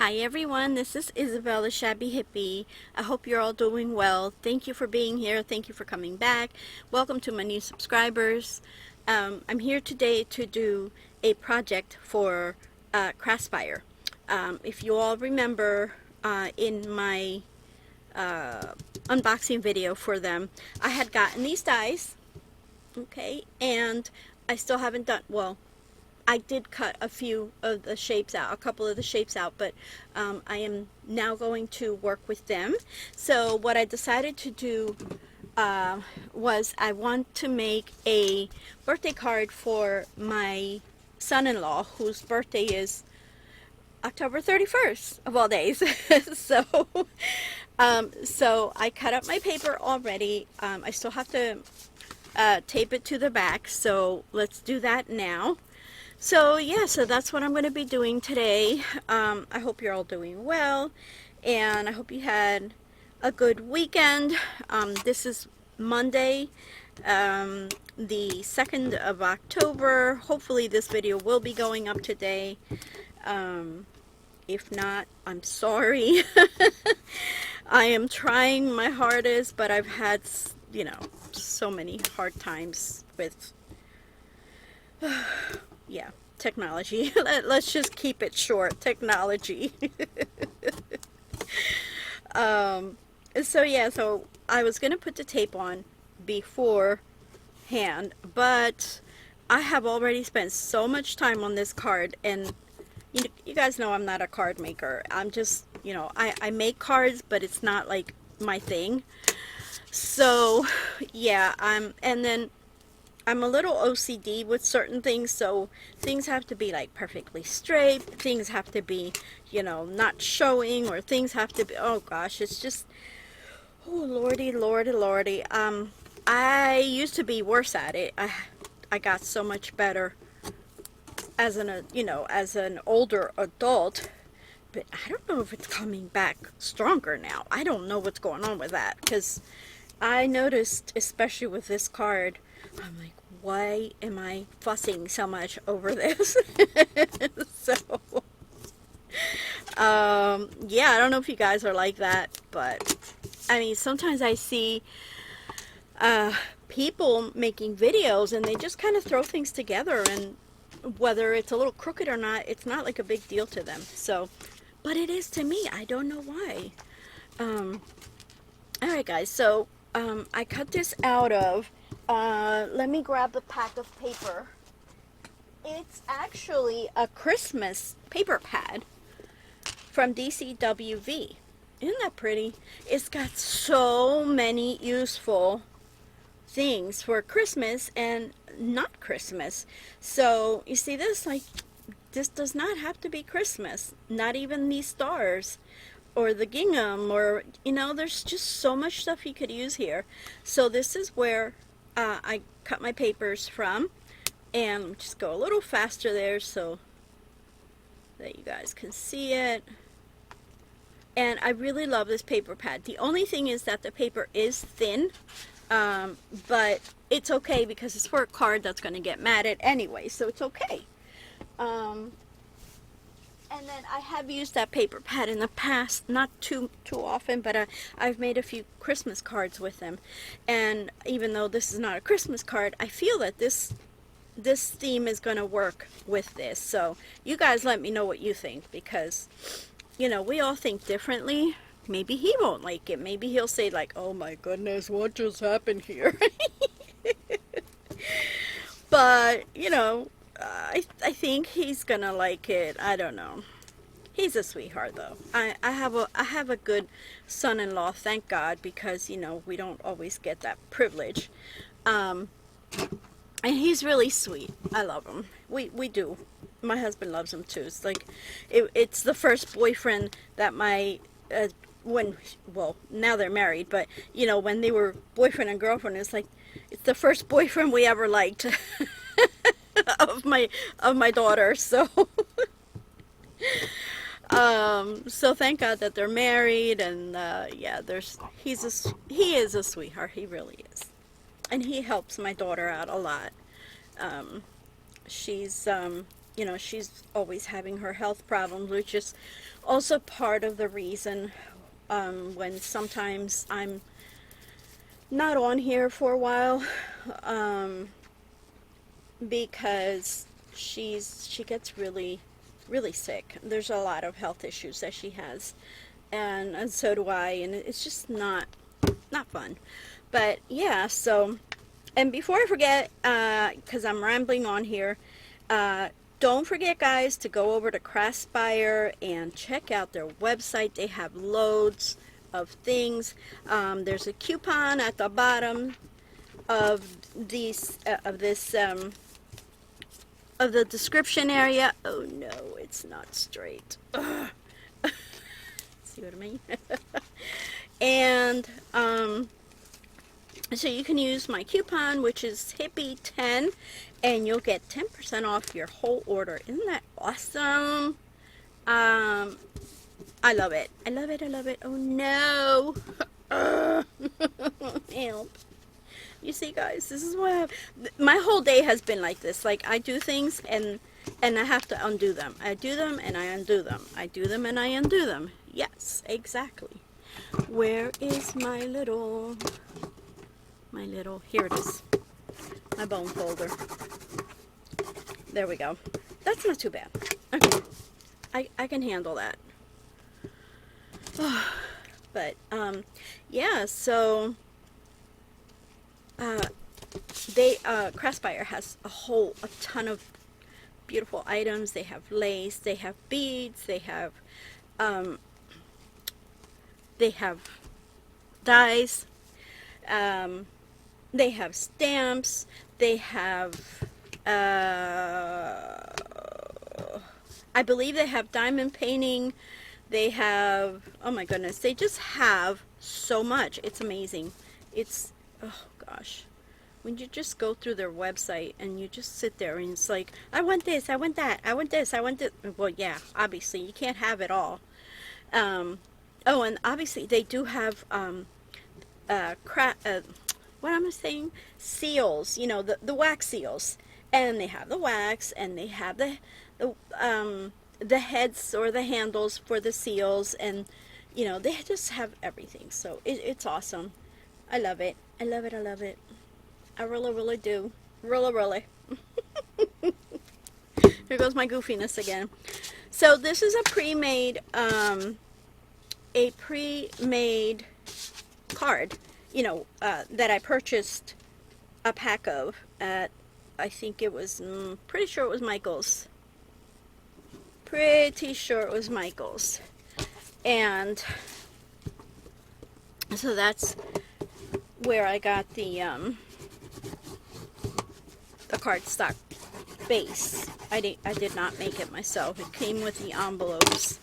Hi everyone, this is Isabella Shabby Hippie. I hope you're all doing well. Thank you for being here. Thank you for coming back. Welcome to my new subscribers. I'm here today to do a project for Craftspire. If you all remember in my unboxing video for them, I had gotten these dies, okay, and I still haven't done, well, I did cut a few of the shapes out, a couple of the shapes out, but I am now going to work with them. So what I decided to do was I want to make a birthday card for my son-in-law, whose birthday is October 31st of all days. so so I cut up my paper already. I still have to tape it to the back, so let's do that now. So yeah, so that's what I'm going to be doing today. I hope you're all doing well, and I hope you had a good weekend. This is Monday, the 2nd of October. Hopefully this video will be going up today. If not, I'm sorry. I am trying my hardest, but I've had, so many hard times with yeah, technology. Let's just keep it short. Technology. So yeah, so I was gonna put the tape on beforehand, but I have already spent so much time on this card, and you guys know I'm not a card maker. I'm just, I make cards, but it's not like my thing. So yeah, and then I'm a little OCD with certain things, so things have to be like perfectly straight, things have to be, not showing, or things have to be, oh gosh, it's just, oh lordy, lordy, lordy. I used to be worse at it. I got so much better as as an older adult, but I don't know if it's coming back stronger now. I don't know what's going on with that, because I noticed, especially with this card, I'm like, why am I fussing so much over this? So, yeah, I don't know if you guys are like that, but I mean, sometimes I see people making videos and they just kind of throw things together, and whether it's a little crooked or not, it's not like a big deal to them. So, but it is to me. I don't know why. Alright guys, so I cut this out of, let me grab the pack of paper. It's actually a Christmas paper pad from DCWV. Isn't that pretty? It's got so many useful things for Christmas and not Christmas. So you see this, like, this does not have to be Christmas. Not even these stars or the gingham, or there's just so much stuff you could use here. So this is where I cut my papers from, and just go a little faster there so that you guys can see it. And I really love this paper pad. The only thing is that the paper is thin, but it's okay because it's for a card that's going to get matted anyway, so it's okay. And then I have used that paper pad in the past, not too often, but I've made a few Christmas cards with them. And even though this is not a Christmas card, I feel that this theme is going to work with this. So you guys let me know what you think, because, we all think differently. Maybe he won't like it. Maybe he'll say like, oh my goodness, what just happened here? But, I think he's gonna like it. I don't know. He's a sweetheart, though. I have a good son-in-law, thank God, because we don't always get that privilege. And he's really sweet. I love him. We do. My husband loves him too. It's like it's the first boyfriend that my well, now they're married, but when they were boyfriend and girlfriend, it's the first boyfriend we ever liked. of my daughter. So so thank God that they're married, and yeah, he is a sweetheart. He really is, and he helps my daughter out a lot. She's you know, she's always having her health problems, which is also part of the reason when sometimes I'm not on here for a while, um, because she gets really sick. There's a lot of health issues that she has, and so do I, and it's just not fun. But yeah, so, and before I forget, because I'm rambling on here, uh, don't forget, guys, to go over to Craftspire and check out their website. They have loads of things. There's a coupon at the bottom of these of the description area. Oh no, it's not straight. Ugh. See what I mean? And so you can use my coupon, which is Hippie10, and you'll get 10% off your whole order. Isn't that awesome? I love it. I love it. I love it. Oh no. Help. You see, guys, this is what my whole day has been like this. Like, I do things and I have to undo them. I do them and I undo them. I do them and I undo them. Yes, exactly. Where is here it is. My bone folder. There we go. That's not too bad. Okay. I can handle that. But yeah, so Craftspire has a ton of beautiful items. They have lace, they have beads, they have dyes, they have stamps, they have I believe they have diamond painting. They have, oh my goodness, they just have so much. It's amazing. It's, oh gosh, when you just go through their website and you just sit there and it's like, I want this, I want that, I want this, I want this. Well, yeah, obviously you can't have it all. Oh, and obviously they do have what am I saying? Seals, you know, the wax seals, and they have the wax, and they have the heads or the handles for the seals, and you know, they just have everything. So it's awesome. I love it. I love it. I love it. I really do. Really. Here goes my goofiness again. So this is a pre-made card, you know, that I purchased a pack of at, I think it was, pretty sure it was Michael's. Pretty sure it was Michael's. And so that's where I got the cardstock base. I did not make it myself. It came with the envelopes.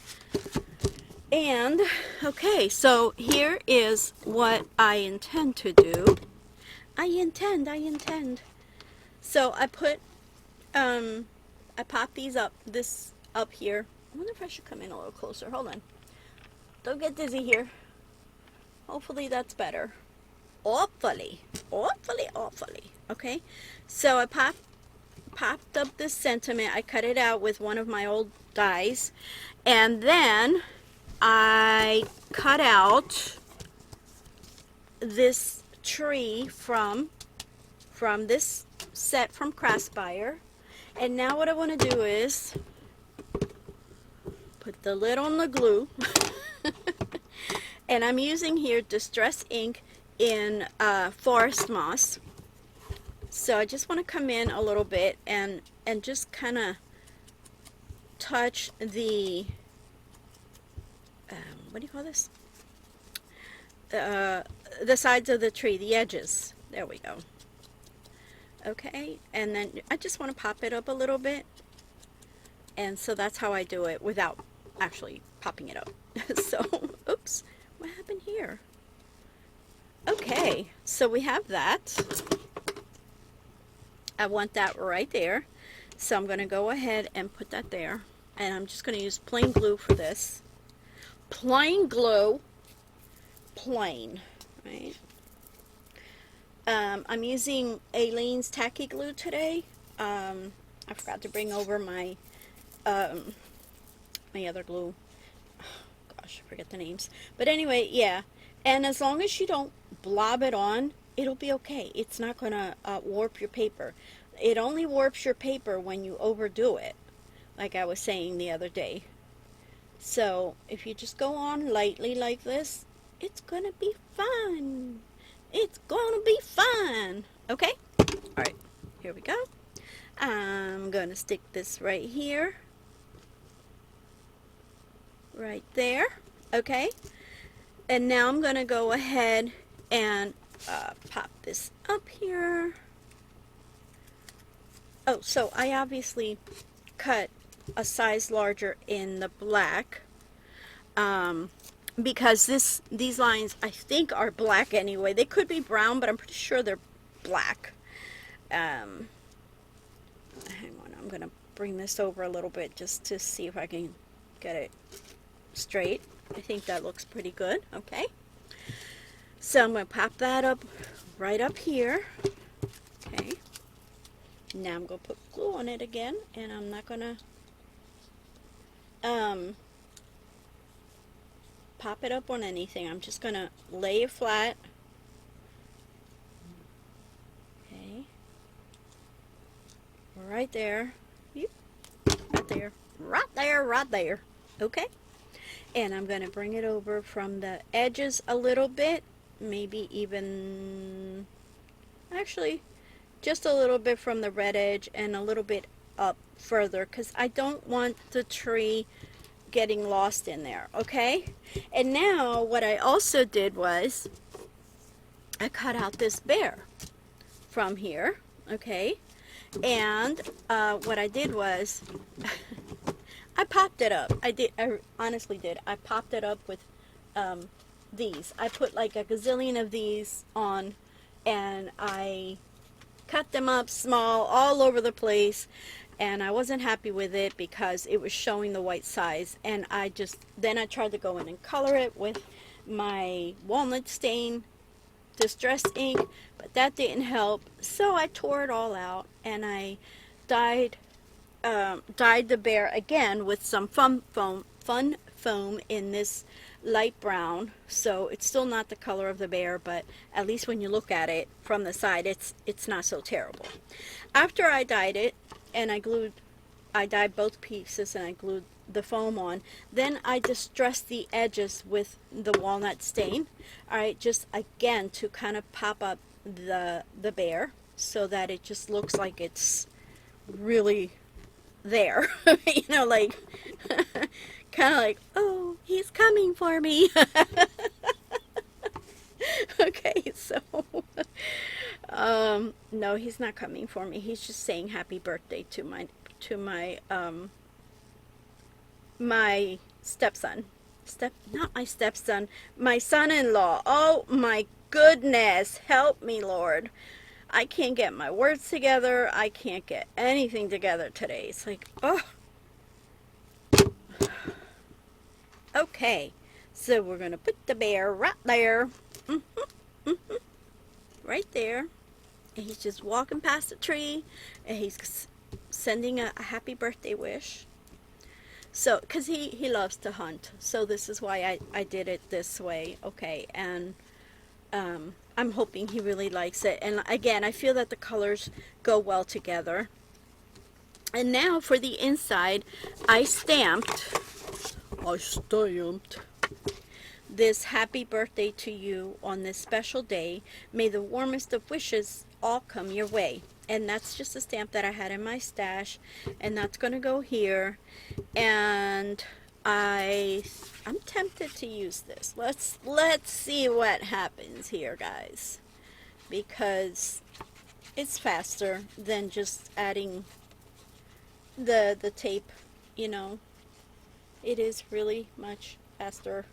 And okay, so here is what I intend to do. I intend. So I put I pop these up here. I wonder if I should come in a little closer. Hold on. Don't get dizzy here. Hopefully that's better. Hopefully. Okay. So I popped up this sentiment. I cut it out with one of my old dies. And then I cut out this tree from this set from Craftspire. And now what I want to do is put the lid on the glue. And I'm using here Distress ink in Forest Moss. So I just want to come in a little bit and just kind of touch the what do you call this? The sides of the tree, the edges. There we go. Okay, and then I just want to pop it up a little bit. And so that's how I do it without actually popping it up. So, oops, what happened here? Okay, so we have that. I want that right there. So I'm going to go ahead and put that there. And I'm just going to use plain glue for this. Plain glue. Plain, right? I'm using Aleene's Tacky Glue today. I I forgot to bring over my my other glue. Gosh, I forget the names. But anyway, yeah. And as long as you don't blob it on, it'll be okay. It's not going to warp your paper. It only warps your paper when you overdo it, like I was saying the other day. So if you just go on lightly like this, it's going to be fun. It's going to be fun. Okay? All right. Here we go. I'm going to stick this right here. Right there. Okay? And now I'm going to go ahead and pop this up here. Oh, so I obviously cut a size larger in the black because these lines I think are black anyway. They could be brown, but I'm pretty sure they're black. Hang on, I'm going to bring this over a little bit just to see if I can get it straight. I think that looks pretty good. Okay, so I'm going to pop that up right up here. Okay, now I'm going to put glue on it again, and I'm not going to pop it up on anything. I'm just going to lay it flat. Okay, right there. Yep. Right there. Right there. Right there. Okay. And I'm going to bring it over from the edges a little bit, maybe even, actually, just a little bit from the red edge and a little bit up further, because I don't want the tree getting lost in there, okay? And now what I also did was I cut out this bear from here, okay? And what I did was I popped it up. I honestly did. I popped it up with these. I put like a gazillion of these on, and I cut them up small all over the place, and I wasn't happy with it because it was showing the white size. And then I tried to go in and color it with my walnut stain distress ink, but that didn't help. So I tore it all out, and I dyed the bear again with some fun foam in this light brown. So it's still not the color of the bear, but at least when you look at it from the side, it's not so terrible. After I dyed it, and I dyed both pieces and I glued the foam on, then I distressed the edges with the walnut stain. Alright, just again to kind of pop up the bear so that it just looks like it's really there. You know, like kind of like, oh, he's coming for me. Okay, so no, he's not coming for me. He's just saying happy birthday to my stepson. Not my stepson, my son-in-law. Oh my goodness, help me, Lord. I can't get my words together. I can't get anything together today. It's like, oh. Okay, so we're going to put the bear right there. Right there. And he's just walking past the tree, and he's sending a happy birthday wish. So, because he loves to hunt. So this is why I did it this way. Okay, and I'm hoping he really likes it. And again, I feel that the colors go well together. And now for the inside, I stamped this happy birthday to you on this special day. May the warmest of wishes all come your way. And that's just a stamp that I had in my stash, and that's going to go here. And I'm tempted to use this. Let's see what happens here, guys, because it's faster than just adding the tape. You know, it is really much faster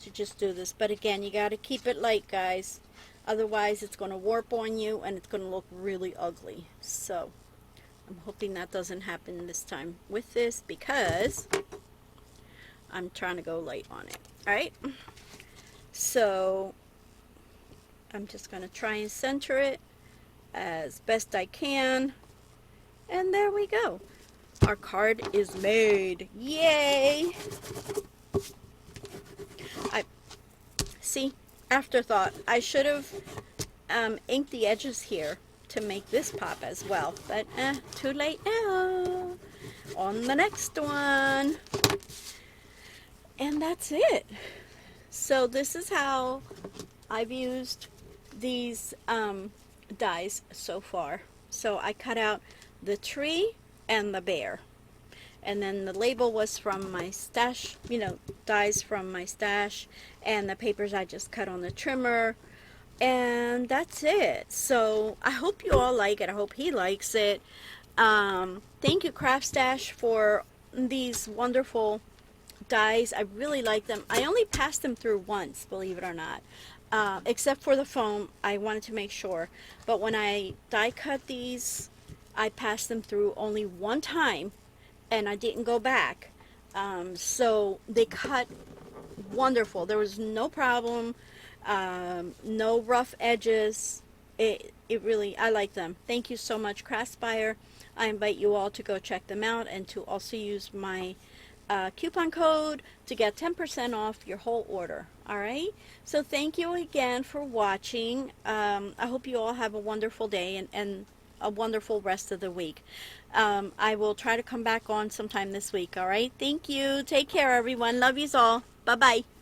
to just do this. But again, you got to keep it light, guys, otherwise it's going to warp on you and it's going to look really ugly. So I'm hoping that doesn't happen this time with this, because I'm trying to go light on it. Alright, so I'm just going to try and center it as best I can. And there we go. Our card is made. Yay! I see, afterthought. I should have inked the edges here to make this pop as well, but too late now. On the next one. And that's it. So this is how I've used these dies so far. So I cut out the tree and the bear. And then the label was from my stash, you know, dies from my stash, and the papers I just cut on the trimmer. And that's it. So I hope you all like it. I hope he likes it. Thank you, Craft Stash, for these wonderful dies. I really like them. I only passed them through once, believe it or not. Except for the foam, I wanted to make sure. But when I die cut these, I passed them through only one time, and I didn't go back. So they cut wonderful. There was no problem, no rough edges. It really, I like them. Thank you so much, Craftspire. I invite you all to go check them out and to also use my coupon code to get 10% off your whole order. All right, so thank you again for watching. I hope you all have a wonderful day and a wonderful rest of the week. I will try to come back on sometime this week. All right, thank you. Take care, everyone. Love yous all. Bye bye.